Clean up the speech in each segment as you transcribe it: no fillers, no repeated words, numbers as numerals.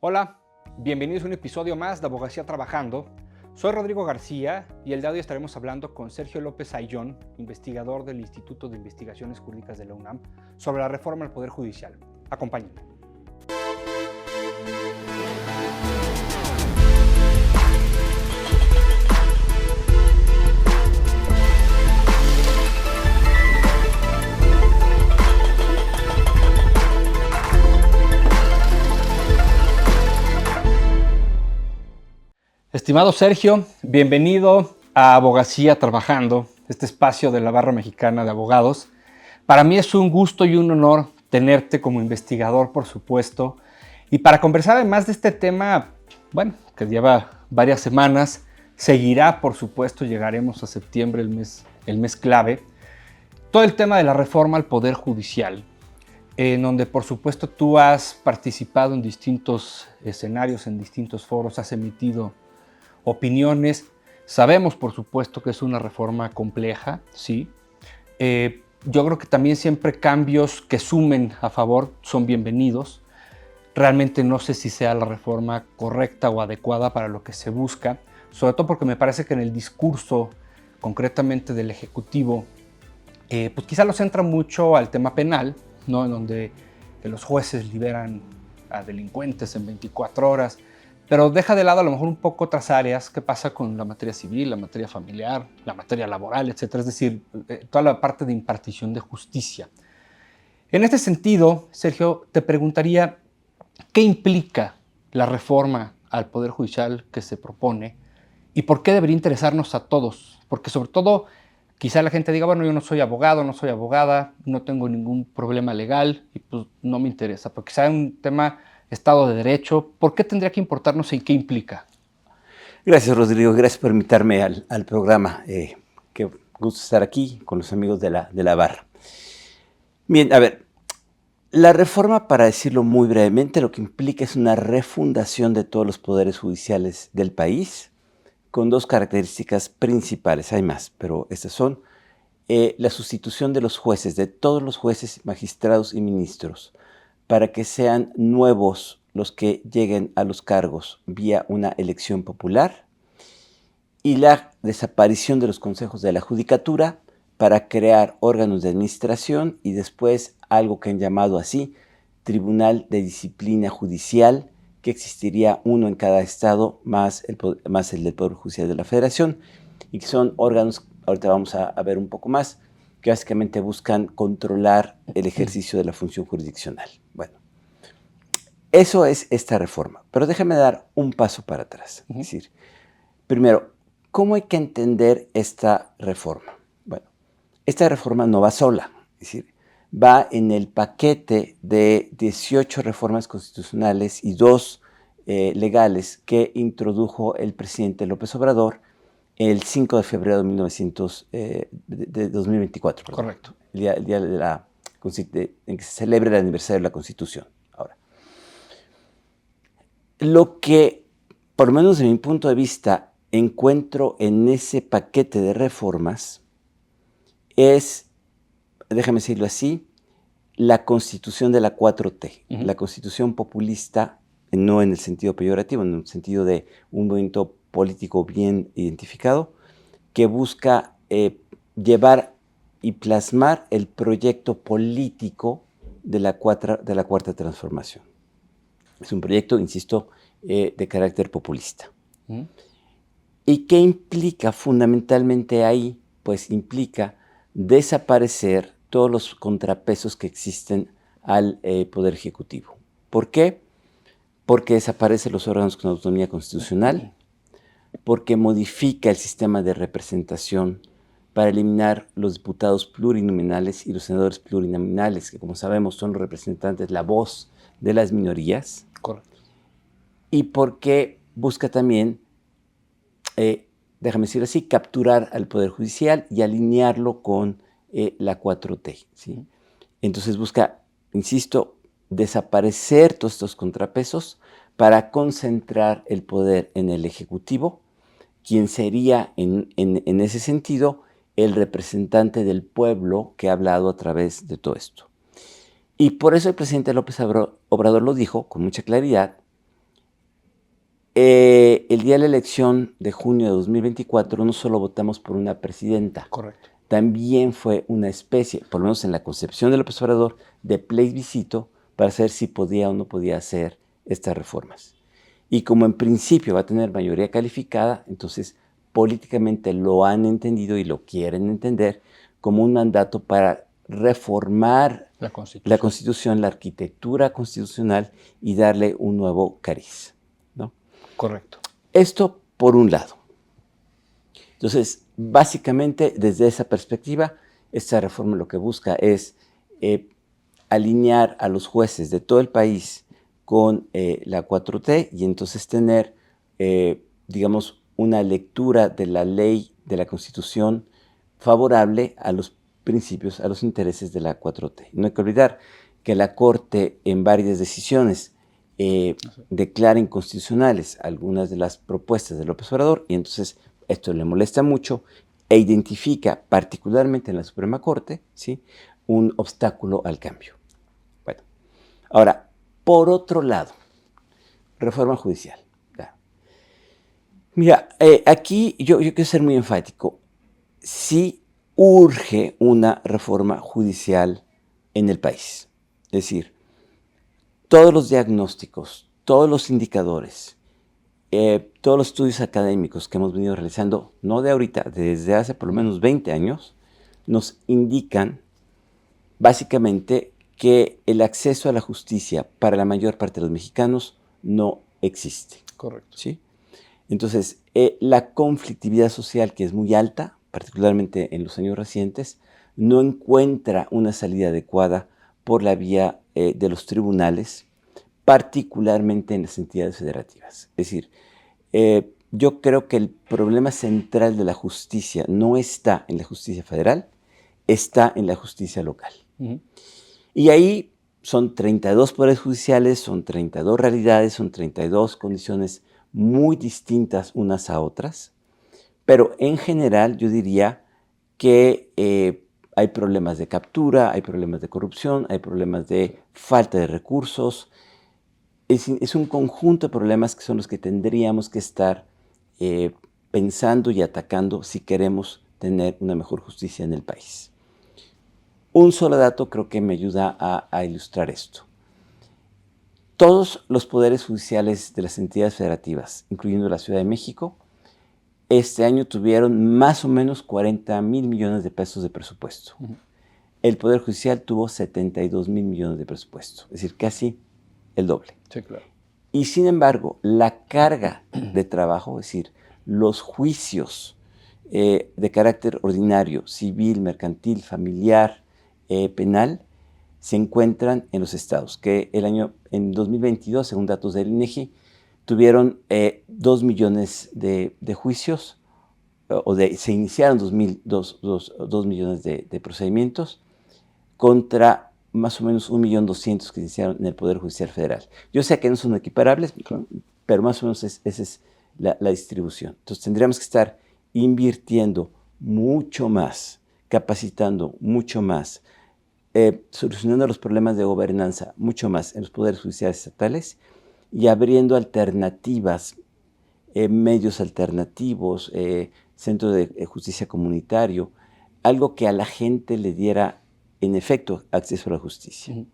Hola, bienvenidos a un episodio más de Abogacía Trabajando. Soy Rodrigo García y el día de hoy estaremos hablando con Sergio López Ayllón, investigador del Instituto de Investigaciones Jurídicas de la UNAM, sobre la reforma al Poder Judicial. Acompáñenme. Estimado Sergio, bienvenido a Abogacía Trabajando, este espacio de la Barra Mexicana de Abogados. Para mí es un gusto y un honor tenerte como investigador, por supuesto, y para conversar además de este tema, bueno, que lleva varias semanas, seguirá, por supuesto, llegaremos a septiembre, el mes clave, todo el tema de la reforma al Poder Judicial, en donde, por supuesto, tú has participado en distintos escenarios, en distintos foros, has emitido opiniones. Sabemos, por supuesto, que es una reforma compleja, sí. Yo creo que también siempre cambios que sumen a favor son bienvenidos. Realmente no sé si sea la reforma correcta o adecuada para lo que se busca, sobre todo porque me parece que en el discurso, concretamente del Ejecutivo, pues quizá lo centra mucho al tema penal, ¿no? En donde que los jueces liberan a delincuentes en 24 horas, pero deja de lado a lo mejor un poco otras áreas. ¿Qué pasa con la materia civil, la materia familiar, la materia laboral, etcétera? Es decir, toda la parte de impartición de justicia. En este sentido, Sergio, te preguntaría, ¿qué implica la reforma al Poder Judicial que se propone y por qué debería interesarnos a todos? Porque sobre todo, quizá la gente diga, bueno, yo no soy abogado, no soy abogada, no tengo ningún problema legal y pues no me interesa, porque quizá es un tema Estado de Derecho. ¿Por qué tendría que importarnos y qué implica? Gracias, Rodrigo. Gracias por invitarme al programa. Qué gusto estar aquí con los amigos de la barra. Bien, a ver, la reforma, para decirlo muy brevemente, lo que implica es una refundación de todos los poderes judiciales del país, con dos características principales. Hay más, pero estas son la sustitución de los jueces, de todos los jueces, magistrados y ministros, para que sean nuevos los que lleguen a los cargos vía una elección popular, y la desaparición de los consejos de la judicatura para crear órganos de administración y después algo que han llamado así Tribunal de Disciplina Judicial, que existiría uno en cada estado más el del Poder Judicial de la Federación, y que son órganos, ahorita vamos a ver un poco más, que básicamente buscan controlar el ejercicio de la función jurisdiccional. Bueno, eso es esta reforma, pero déjame dar un paso para atrás. Es decir, primero, ¿cómo hay que entender esta reforma? Bueno, esta reforma no va sola, es decir, va en el paquete de 18 reformas constitucionales y 2 legales que introdujo el presidente López Obrador el 5 de febrero de 2024. Perdón. Correcto. El día en que se celebra el aniversario de la Constitución. Ahora, lo que, por lo menos desde mi punto de vista, encuentro en ese paquete de reformas es, déjame decirlo así, la constitución de la 4T, la constitución populista, no en el sentido peyorativo, en el sentido de un movimiento político bien identificado, que busca llevar y plasmar el proyecto político de la cuarta transformación. Es un proyecto, insisto, de carácter populista. ¿Y qué implica fundamentalmente ahí? Pues implica desaparecer todos los contrapesos que existen al Poder Ejecutivo. ¿Por qué? Porque desaparecen los órganos con autonomía constitucional, porque modifica el sistema de representación para eliminar los diputados plurinominales y los senadores plurinominales, que como sabemos son los representantes, la voz de las minorías. Correcto. Y porque busca también, déjame decirlo así, capturar al Poder Judicial y alinearlo con la 4T, ¿sí? Entonces busca, insisto, desaparecer todos estos contrapesos para concentrar el poder en el Ejecutivo, quien sería en ese sentido el representante del pueblo que ha hablado a través de todo esto. Y por eso el presidente López Obrador lo dijo con mucha claridad, el día de la elección de junio de 2024 no solo votamos por una presidenta, Correcto. también fue una especie, por lo menos en la concepción de López Obrador, de plebiscito para saber si podía o no podía hacer estas reformas. Y como en principio va a tener mayoría calificada, entonces políticamente lo han entendido y lo quieren entender como un mandato para reformar la Constitución, la arquitectura constitucional y darle un nuevo cariz, ¿no? Correcto. Esto por un lado. Entonces, básicamente, desde esa perspectiva, esta reforma lo que busca es alinear a los jueces de todo el país con la 4T y entonces tener, digamos, una lectura de la ley, de la Constitución, favorable a los principios, a los intereses de la 4T. No hay que olvidar que la Corte en varias decisiones declara inconstitucionales algunas de las propuestas de López Obrador y entonces esto le molesta mucho e identifica, particularmente en la Suprema Corte, ¿sí?, un obstáculo al cambio. Bueno, ahora, por otro lado, reforma judicial. Mira, aquí yo quiero ser muy enfático. Sí urge una reforma judicial en el país. Es decir, todos los diagnósticos, todos los indicadores, todos los estudios académicos que hemos venido realizando, no de ahorita, desde hace por lo menos 20 años, nos indican básicamente que el acceso a la justicia para la mayor parte de los mexicanos no existe. Correcto. ¿Sí? Entonces, la conflictividad social, que es muy alta, particularmente en los años recientes, no encuentra una salida adecuada por la vía de los tribunales, particularmente en las entidades federativas. Es decir, yo creo que el problema central de la justicia no está en la justicia federal, está en la justicia local. Y ahí son 32 poderes judiciales, son 32 realidades, son 32 condiciones muy distintas unas a otras, pero en general yo diría que hay problemas de captura, hay problemas de corrupción, hay problemas de falta de recursos. Es un conjunto de problemas que son los que tendríamos que estar pensando y atacando si queremos tener una mejor justicia en el país. Un solo dato creo que me ayuda a ilustrar esto. Todos los poderes judiciales de las entidades federativas, incluyendo la Ciudad de México, este año tuvieron más o menos 40,000 millones de pesos de presupuesto. El Poder Judicial tuvo 72,000 millones de presupuesto, es decir, casi el doble. Sí, claro. Y sin embargo, la carga de trabajo, es decir, los juicios de carácter ordinario, civil, mercantil, familiar, penal, se encuentran en los estados, que en 2022, según datos del INEGI, tuvieron 2 millones de juicios, se iniciaron 2 millones de procedimientos contra más o menos 1,200,000 que se iniciaron en el Poder Judicial Federal. Yo sé que no son equiparables, claro, pero más o menos esa es la distribución. Entonces tendríamos que estar invirtiendo mucho más, capacitando mucho más, solucionando los problemas de gobernanza mucho más en los poderes judiciales estatales y abriendo alternativas, medios alternativos, centro de justicia comunitario, algo que a la gente le diera, en efecto, acceso a la justicia.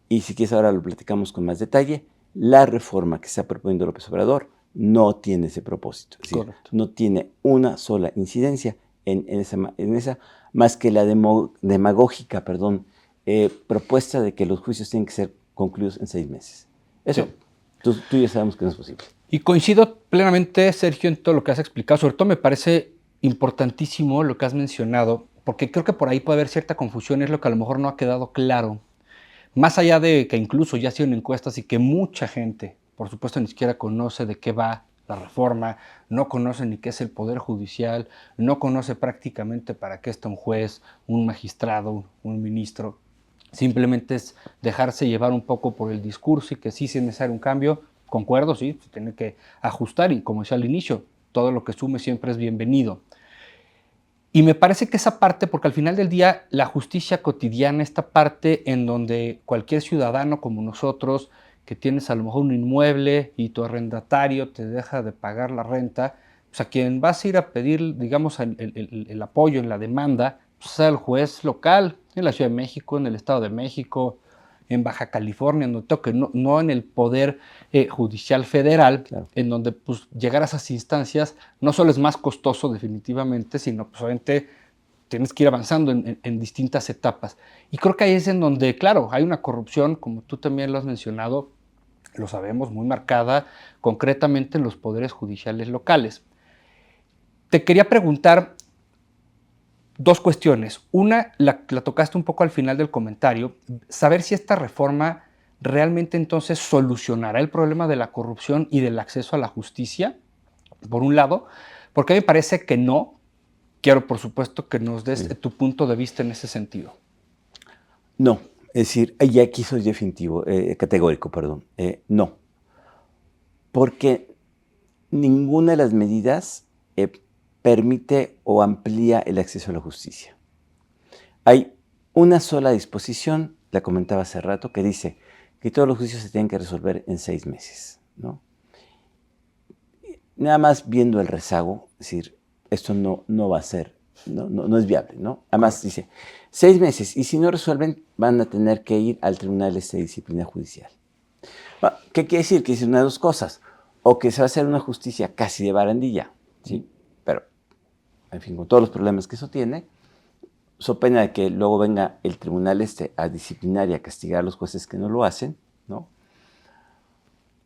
Y si quieres ahora lo platicamos con más detalle, la reforma que está proponiendo López Obrador no tiene ese propósito. Es decir, no tiene una sola incidencia en esa, más que la demagógica propuesta de que los juicios tienen que ser concluidos en 6 meses. Eso, sí. Tú ya sabemos que no es posible. Y coincido plenamente, Sergio, en todo lo que has explicado. Sobre todo me parece importantísimo lo que has mencionado, porque creo que por ahí puede haber cierta confusión, es lo que a lo mejor no ha quedado claro. Más allá de que incluso ya ha sido en encuestas y que mucha gente, por supuesto, ni siquiera conoce de qué va la reforma, no conoce ni qué es el Poder Judicial, no conoce prácticamente para qué está un juez, un magistrado, un ministro. Simplemente es dejarse llevar un poco por el discurso y que sí es necesario un cambio. Concuerdo, sí, se tiene que ajustar y como decía al inicio, todo lo que sume siempre es bienvenido. Y me parece que esa parte, porque al final del día la justicia cotidiana, esta parte en donde cualquier ciudadano como nosotros que tienes a lo mejor un inmueble y tu arrendatario te deja de pagar la renta, pues a quien vas a ir a pedir, digamos, el apoyo en la demanda, pues al juez local, en la Ciudad de México, en el Estado de México, en Baja California, en donde toque, no en el Poder Judicial Federal, Claro. en donde pues, llegar a esas instancias no solo es más costoso definitivamente, sino pues obviamente tienes que ir avanzando en distintas etapas. Y creo que ahí es en donde, claro, hay una corrupción, como tú también lo has mencionado, lo sabemos, muy marcada, concretamente en los poderes judiciales locales. Te quería preguntar dos cuestiones. Una, la tocaste un poco al final del comentario, saber si esta reforma realmente entonces solucionará el problema de la corrupción y del acceso a la justicia, por un lado, porque a mí me parece que no. Quiero, por supuesto, que nos des tu punto de vista en ese sentido. No, es decir, y aquí soy definitivo, categórico, perdón. No, porque ninguna de las medidas permite o amplía el acceso a la justicia. Hay una sola disposición, la comentaba hace rato, que dice que todos los juicios se tienen que resolver en 6 meses, ¿no? Nada más viendo el rezago, es decir, esto no va a ser, no es viable, ¿no? Además dice, 6 meses, y si no resuelven, van a tener que ir al Tribunal de Disciplina Judicial. ¿Qué quiere decir? Que dice una de dos cosas, o que se va a hacer una justicia casi de barandilla, ¿sí? Pero, en fin, con todos los problemas que eso tiene, so pena de que luego venga el tribunal a disciplinar y a castigar a los jueces que no lo hacen, ¿no?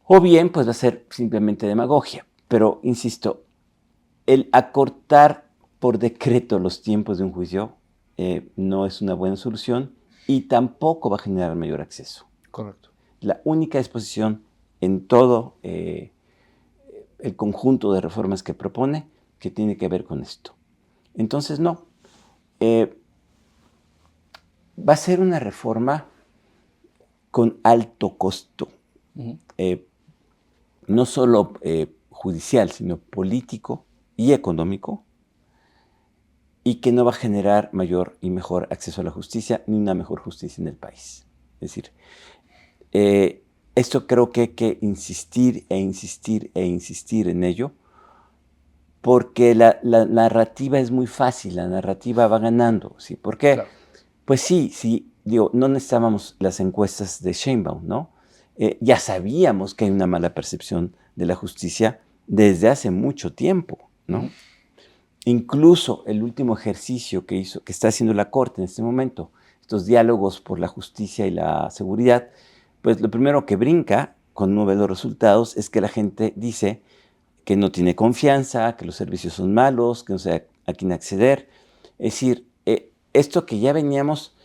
O bien, pues va a ser simplemente demagogia. Pero, insisto, el acortar por decreto los tiempos de un juicio no es una buena solución y tampoco va a generar mayor acceso. Correcto. La única disposición en todo el conjunto de reformas que propone que tiene que ver con esto. Entonces, no. Va a ser una reforma con alto costo. No solo judicial, sino político y económico, y que no va a generar mayor y mejor acceso a la justicia, ni una mejor justicia en el país. Es decir, esto creo que hay que insistir e insistir e insistir en ello, porque la narrativa es muy fácil, la narrativa va ganando, ¿sí? ¿Por qué? Claro. Pues sí, digo, no necesitábamos las encuestas de Sheinbaum, ¿no? Ya sabíamos que hay una mala percepción de la justicia desde hace mucho tiempo, ¿no? Incluso el último ejercicio que está haciendo la Corte en este momento, estos diálogos por la justicia y la seguridad, pues lo primero que brinca cuando uno ve los resultados es que la gente dice que no tiene confianza, que los servicios son malos, que no sabe a quién acceder. Es decir, esto que ya veníamos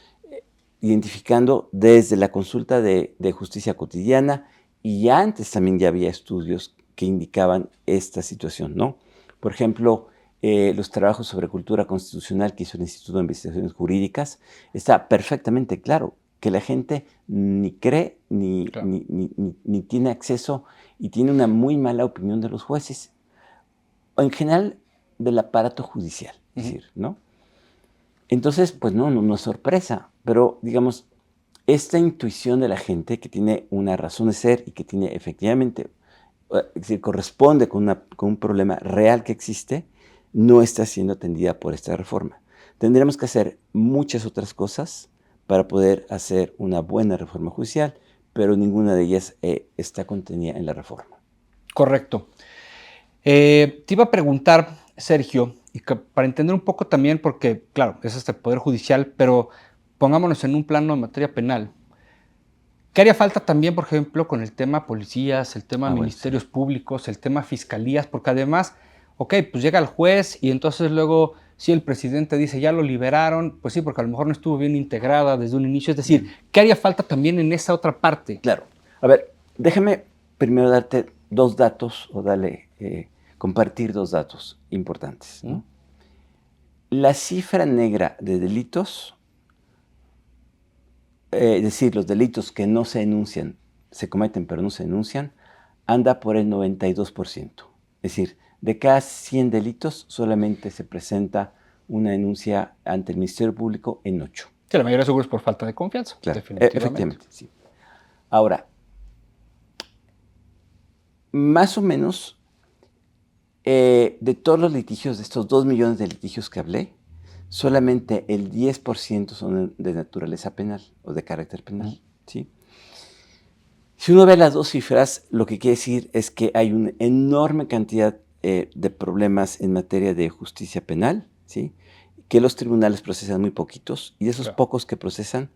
identificando desde la consulta de justicia cotidiana, y ya antes también ya había estudios que indicaban esta situación, ¿no? Por ejemplo, los trabajos sobre cultura constitucional que hizo el Instituto de Investigaciones Jurídicas, está perfectamente claro que la gente ni cree claro, ni tiene acceso y tiene una muy mala opinión de los jueces, o en general del aparato judicial, es decir, ¿no? Entonces, pues no es sorpresa, pero digamos, esta intuición de la gente que tiene una razón de ser y que tiene efectivamente, es decir, corresponde con un problema real que existe, no está siendo atendida por esta reforma. Tendremos que hacer muchas otras cosas para poder hacer una buena reforma judicial, pero ninguna de ellas está contenida en la reforma. Correcto. Te iba a preguntar, Sergio, y para entender un poco también, porque claro, es el Poder Judicial, pero pongámonos en un plano de materia penal. ¿Qué haría falta también, por ejemplo, con el tema policías, el tema ministerios públicos, el tema fiscalías? Porque además, ok, pues llega el juez y entonces luego, si el presidente dice ya lo liberaron, pues sí, porque a lo mejor no estuvo bien integrada desde un inicio. Es decir, ¿qué haría falta también en esa otra parte? Claro. A ver, déjame primero darte dos datos, o compartir dos datos importantes, ¿no? La cifra negra de delitos, es decir, los delitos que no se denuncian, se cometen pero no se denuncian, anda por el 92%. Es decir, de cada 100 delitos solamente se presenta una denuncia ante el Ministerio Público en 8. Que la mayoría seguro es por falta de confianza, Claro, definitivamente. efectivamente, sí. Ahora, más o menos, de todos los litigios, de estos 2 millones de litigios que hablé, solamente el 10% son de naturaleza penal o de carácter penal, ¿sí? Si uno ve las dos cifras, lo que quiere decir es que hay una enorme cantidad de problemas en materia de justicia penal, ¿sí? Que los tribunales procesan muy poquitos, y de esos pocos que procesan,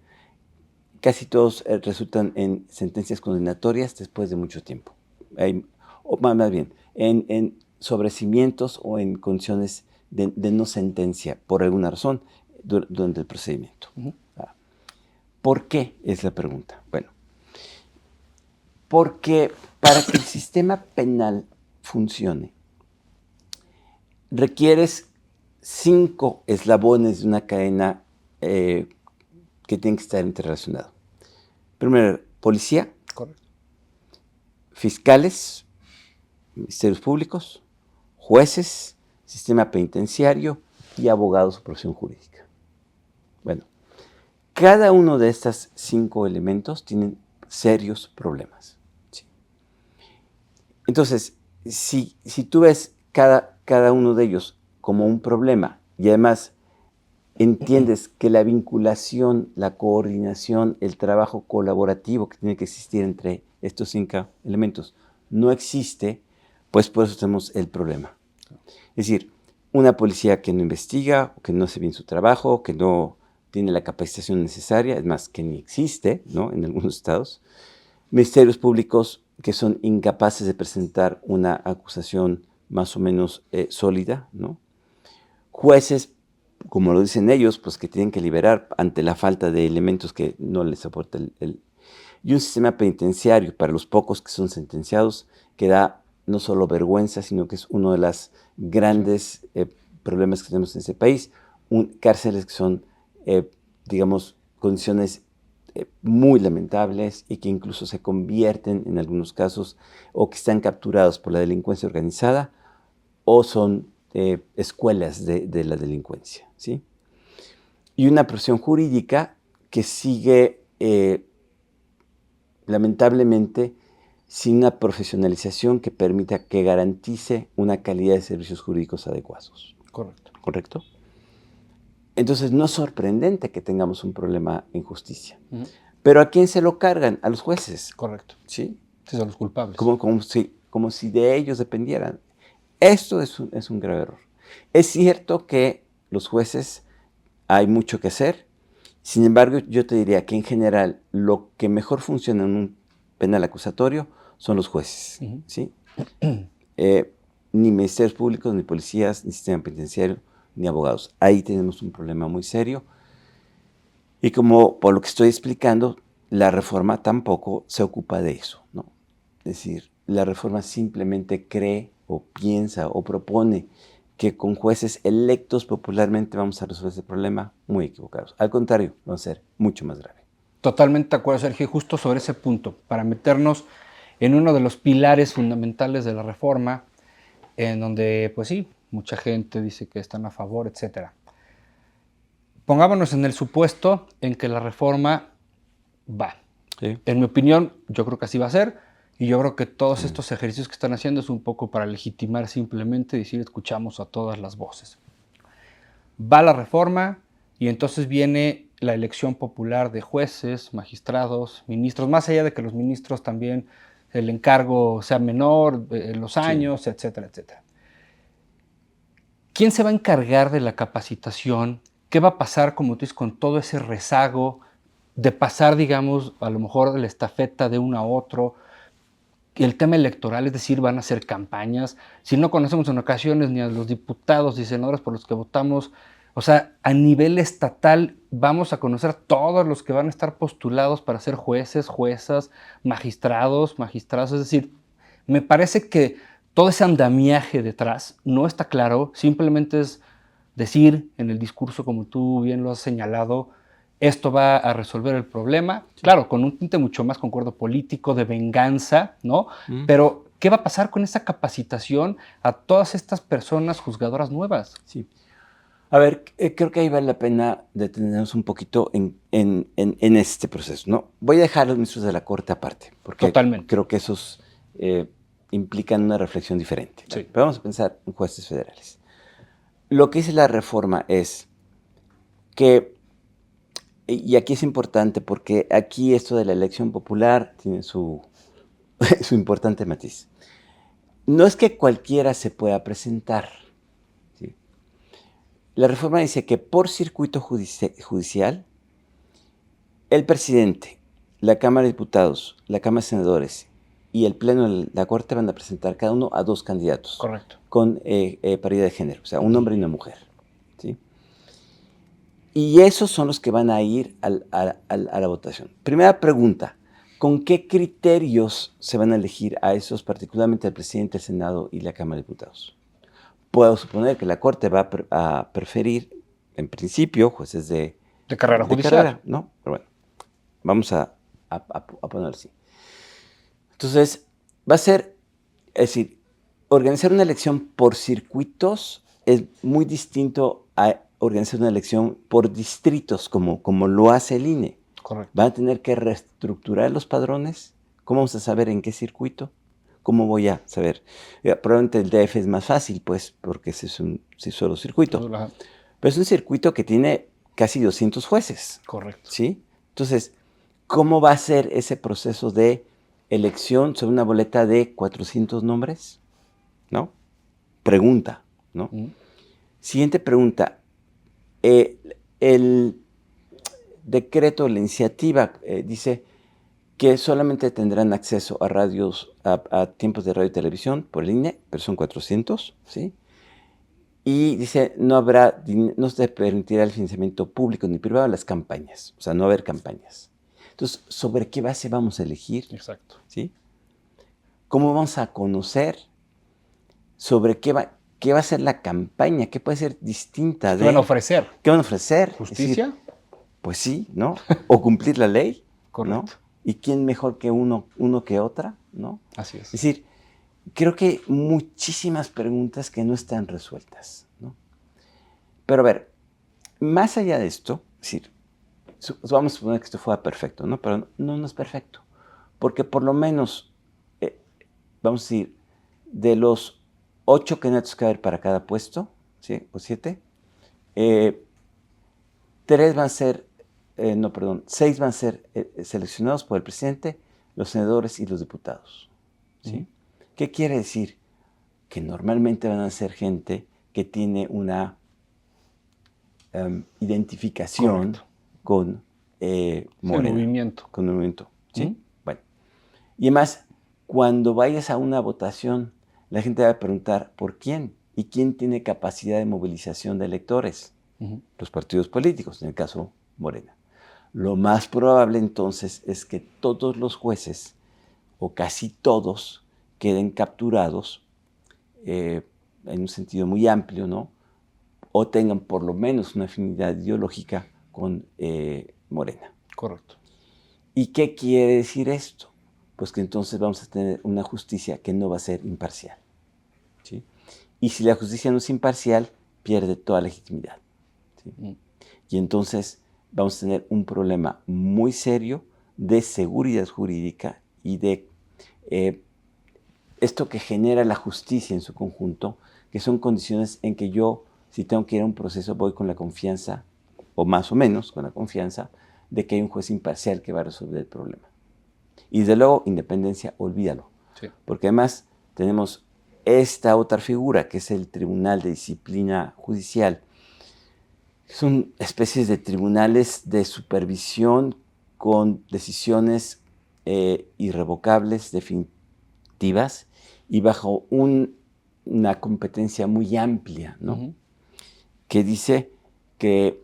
casi todos resultan en sentencias condenatorias después de mucho tiempo. O más bien, en sobrecimientos o en condiciones de no sentencia, por alguna razón, durante el procedimiento. ¿Por qué? Es la pregunta. Bueno, porque para que el sistema penal funcione, requieres 5 eslabones de una cadena que tienen que estar interrelacionados. Primero, policía, Correcto. Fiscales, ministerios públicos, jueces, sistema penitenciario y abogados o profesión jurídica. Bueno, cada uno de estos 5 elementos tienen serios problemas. ¿Sí? Entonces, si tú ves cada uno de ellos como un problema y además entiendes que la vinculación, la coordinación, el trabajo colaborativo que tiene que existir entre estos 5 elementos no existe, pues por eso tenemos el problema. Es decir, una policía que no investiga, que no hace bien su trabajo, que no tiene la capacitación necesaria, es más, que ni existe, ¿no?, en algunos estados. Ministerios públicos que son incapaces de presentar una acusación más o menos sólida, ¿no? Jueces, como lo dicen ellos, pues que tienen que liberar ante la falta de elementos que no les aporta y un sistema penitenciario para los pocos que son sentenciados que da no solo vergüenza, sino que es uno de los grandes problemas que tenemos en este país. Cárceles que son, digamos, condiciones muy lamentables y que incluso se convierten en algunos casos o que están capturados por la delincuencia organizada o son escuelas de la delincuencia, ¿sí? Y una profesión jurídica que sigue, lamentablemente, sin una profesionalización que permita que garantice una calidad de servicios jurídicos adecuados. Correcto. ¿Correcto? Entonces, no es sorprendente que tengamos un problema en justicia. ¿Pero a quién se lo cargan? A los jueces. Correcto. ¿Sí? Sí, son los culpables. Como si de ellos dependieran. Esto es un grave error. Es cierto que los jueces hay mucho que hacer. Sin embargo, yo te diría que en general lo que mejor funciona en un penal acusatorio son los jueces. ¿Sí? Ni ministerios públicos, ni policías, ni sistema penitenciario, ni abogados. Ahí tenemos un problema muy serio. Y como por lo que estoy explicando, la reforma tampoco se ocupa de eso, ¿no? Es decir, la reforma simplemente cree o piensa o propone que con jueces electos popularmente vamos a resolver ese problema. Muy equivocados. Al contrario, va a ser mucho más grave. Totalmente de acuerdo, Sergio. Justo sobre ese punto, para meternos en uno de los pilares fundamentales de la reforma, en donde, pues sí, mucha gente dice que están a favor, etc. Pongámonos en el supuesto en que la reforma va. Sí. En mi opinión, yo creo que así va a ser, y yo creo que todos estos ejercicios que están haciendo es un poco para legitimar simplemente, decir, escuchamos a todas las voces. Va la reforma y entonces viene la elección popular de jueces, magistrados, ministros, más allá de que los ministros también el encargo sea menor, los años, etcétera, etcétera. ¿Quién se va a encargar de la capacitación? ¿Qué va a pasar, como tú dices, con todo ese rezago de pasar, digamos, a lo mejor de la estafeta de uno a otro? El tema electoral, es decir, van a hacer campañas. Si no conocemos en ocasiones ni a los diputados y senadores por los que votamos, o sea, a nivel estatal vamos a conocer a todos los que van a estar postulados para ser jueces, juezas, magistrados, es decir, me parece que todo ese andamiaje detrás no está claro, simplemente es decir en el discurso, como tú bien lo has señalado, esto va a resolver el problema, claro, con un tinte mucho más, concuerdo, político, de venganza, ¿no? Pero, ¿qué va a pasar con esa capacitación a todas estas personas juzgadoras nuevas? Sí. A ver, creo que ahí vale la pena detenernos un poquito en este proceso, ¿no? Voy a dejar a los ministros de la Corte aparte, porque Totalmente. creo que eso es implican una reflexión diferente. Sí. Pero vamos a pensar en jueces federales. Lo que dice la reforma es que, y aquí es importante porque aquí esto de la elección popular tiene su importante matiz. No es que cualquiera se pueda presentar. ¿Sí? La reforma dice que por circuito judicial, el presidente, la Cámara de Diputados, la Cámara de Senadores y el Pleno de la Corte van a presentar cada uno a 2 candidatos. Correcto. Con paridad de género, o sea, un hombre y una mujer. ¿Sí? Y esos son los que van a ir a la votación. Primera pregunta, ¿con qué criterios se van a elegir a esos, particularmente al presidente, el Senado y la Cámara de Diputados? Puedo suponer que la Corte va a preferir, en principio, jueces de carrera judicial. ¿no? Pero bueno, vamos a ponerlo así. Entonces, va a ser, es decir, organizar una elección por circuitos es muy distinto a organizar una elección por distritos, como lo hace el INE. Correcto. Van a tener que reestructurar los padrones. ¿Cómo vamos a saber en qué circuito? ¿Cómo voy a saber? Probablemente el DF es más fácil, pues, porque es un solo circuito. Ajá. Pero es un circuito que tiene casi 200 jueces. Correcto. ¿Sí? Entonces, ¿cómo va a ser ese proceso de elección sobre una boleta de 400 nombres? ¿No? Pregunta, ¿no? Siguiente pregunta. El decreto, la iniciativa dice que solamente tendrán acceso a radios, a tiempos de radio y televisión por el INE, pero son 400, ¿sí? Y dice, no se permitirá el financiamiento público ni privado a las campañas, o sea, no va a haber campañas. Entonces, ¿sobre qué base vamos a elegir? Exacto. ¿Sí? ¿Cómo vamos a conocer sobre qué va a ser la campaña? ¿Qué puede ser distinta? ¿Qué van a ofrecer? ¿Qué van a ofrecer? ¿Justicia? Es decir, pues sí, ¿no? O cumplir la ley, Correcto. ¿no? ¿Y quién mejor que uno que otra, ¿no? Así es. Es decir, creo que hay muchísimas preguntas que no están resueltas, ¿no? Pero a ver, más allá de esto, es decir, vamos a suponer que esto fuera perfecto, ¿no? Pero no es perfecto. Porque por lo menos, vamos a decir, de los 8 candidatos que va a haber para cada puesto, ¿sí? O 7, 6 van a ser seleccionados por el presidente, los senadores y los diputados. ¿Sí? ¿Qué quiere decir? Que normalmente van a ser gente que tiene una identificación Correcto. con Morena. El movimiento. Con el movimiento. ¿Sí? Bueno. Y además, cuando vayas a una votación, la gente va a preguntar ¿por quién? ¿Y quién tiene capacidad de movilización de electores? Los partidos políticos, en el caso Morena. Lo más probable entonces es que todos los jueces, o casi todos, queden capturados en un sentido muy amplio, ¿no? O tengan por lo menos una afinidad ideológica con Morena. Correcto. ¿Y qué quiere decir esto? Pues que entonces vamos a tener una justicia que no va a ser imparcial. ¿Sí? Y si la justicia no es imparcial, pierde toda legitimidad. ¿Sí? Y entonces vamos a tener un problema muy serio de seguridad jurídica y de esto que genera la justicia en su conjunto, que son condiciones en que yo, si tengo que ir a un proceso, voy con la confianza, o más o menos con la confianza, de que hay un juez imparcial que va a resolver el problema. Y desde luego, independencia, olvídalo. Sí. Porque además tenemos esta otra figura, que es el Tribunal de Disciplina Judicial. Son especies de tribunales de supervisión con decisiones irrevocables, definitivas, y bajo una competencia muy amplia, ¿no? Que dice que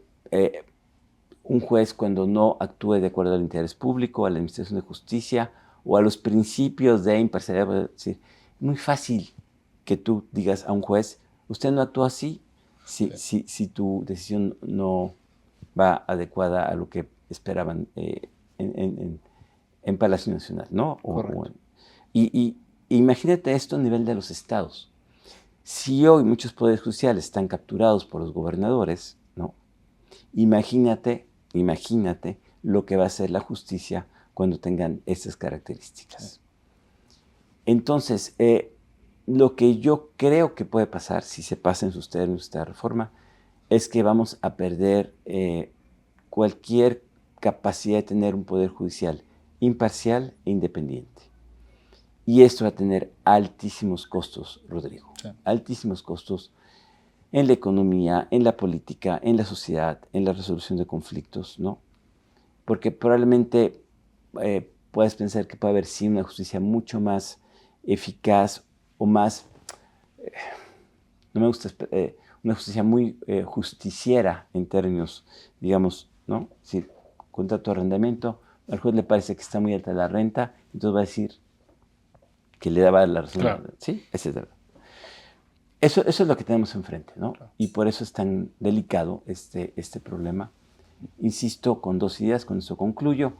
un juez, cuando no actúe de acuerdo al interés público, a la administración de justicia o a los principios de imparcialidad, puede decir, es muy fácil que tú digas a un juez, usted no actúa así si tu decisión no va adecuada a lo que esperaban en Palacio Nacional, ¿no? Y imagínate esto a nivel de los estados. Si hoy muchos poderes judiciales están capturados por los gobernadores, ¿no? Imagínate lo que va a hacer la justicia cuando tengan estas características. Entonces, lo que yo creo que puede pasar, si se pasa en sus términos esta reforma, es que vamos a perder cualquier capacidad de tener un poder judicial imparcial e independiente. Y esto va a tener altísimos costos, Rodrigo. Sí. Altísimos costos en la economía, en la política, en la sociedad, en la resolución de conflictos, ¿no? Porque probablemente puedes pensar que puede haber sí una justicia mucho más eficaz o más, no me gusta, una justicia muy justiciera en términos, digamos, ¿no? Si contrato de arrendamiento, al juez le parece que está muy alta la renta, entonces va a decir que le daba la razón, claro. ¿Sí? Etcétera. Eso es lo que tenemos enfrente, ¿no? Claro. Y por eso es tan delicado este problema. Insisto, con dos ideas, con eso concluyo.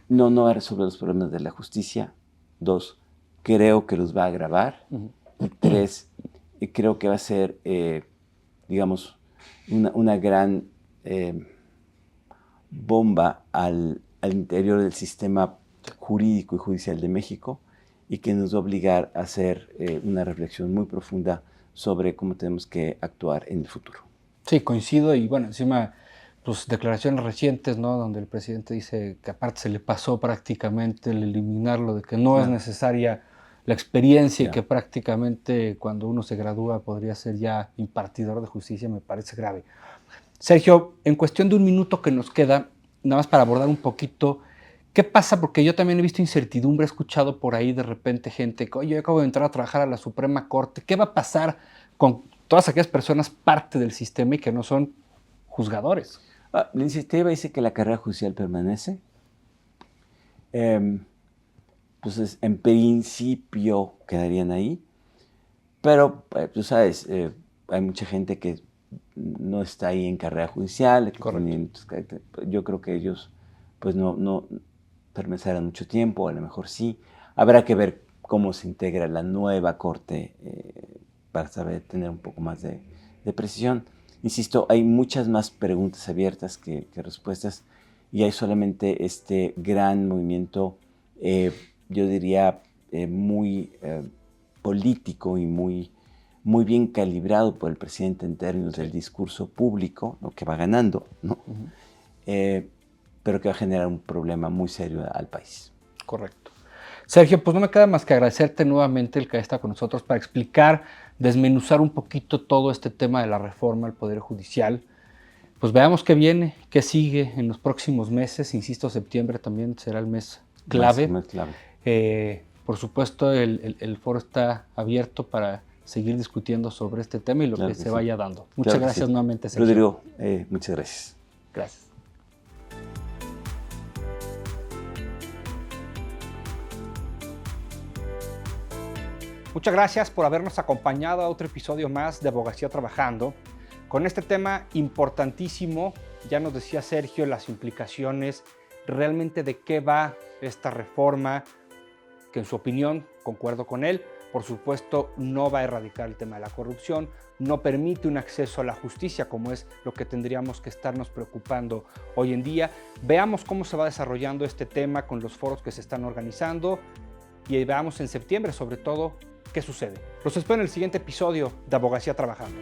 No va a resolver los problemas de la justicia. 2, creo que los va a agravar. Y 3, creo que va a ser, digamos, una gran bomba al interior del sistema jurídico y judicial de México, y que nos va a obligar a hacer una reflexión muy profunda sobre cómo tenemos que actuar en el futuro. Sí, coincido, y bueno, encima, pues declaraciones recientes, ¿no? Donde el presidente dice que aparte se le pasó prácticamente el eliminarlo, de que no es necesaria la experiencia y que prácticamente cuando uno se gradúa podría ser ya impartidor de justicia, me parece grave. Sergio, en cuestión de un minuto que nos queda, nada más para abordar un poquito, ¿qué pasa? Porque yo también he visto incertidumbre, he escuchado por ahí de repente gente que, oye, yo acabo de entrar a trabajar a la Suprema Corte, ¿qué va a pasar con todas aquellas personas parte del sistema y que no son juzgadores? La iniciativa dice que la carrera judicial permanece. Entonces, en principio quedarían ahí, pero tú sabes, hay mucha gente que no está ahí en carrera judicial. Yo creo que ellos pues no permanecerán mucho tiempo, a lo mejor sí. Habrá que ver cómo se integra la nueva corte para saber tener un poco más de precisión. Insisto, hay muchas más preguntas abiertas que respuestas, y hay solamente este gran movimiento, yo diría, muy político y muy bien calibrado por el presidente en términos del discurso público, ¿no? Que va ganando, ¿no? Pero que va a generar un problema muy serio al país. Correcto. Sergio, pues no me queda más que agradecerte nuevamente el que hayas estado con nosotros para explicar, desmenuzar un poquito todo este tema de la reforma al Poder Judicial. Pues veamos qué viene, qué sigue en los próximos meses. Insisto, septiembre también será el mes clave. Más clave. Por supuesto, el foro está abierto para seguir discutiendo sobre este tema y lo que se vaya dando. Muchas gracias nuevamente, Sergio. Rodrigo, muchas gracias. Gracias. Muchas gracias por habernos acompañado a otro episodio más de Abogacía Trabajando. Con este tema importantísimo, ya nos decía Sergio las implicaciones realmente de qué va esta reforma, que en su opinión, concuerdo con él, por supuesto no va a erradicar el tema de la corrupción, no permite un acceso a la justicia como es lo que tendríamos que estarnos preocupando hoy en día. Veamos cómo se va desarrollando este tema con los foros que se están organizando y veamos en septiembre sobre todo qué sucede. Los espero en el siguiente episodio de Abogacía Trabajando.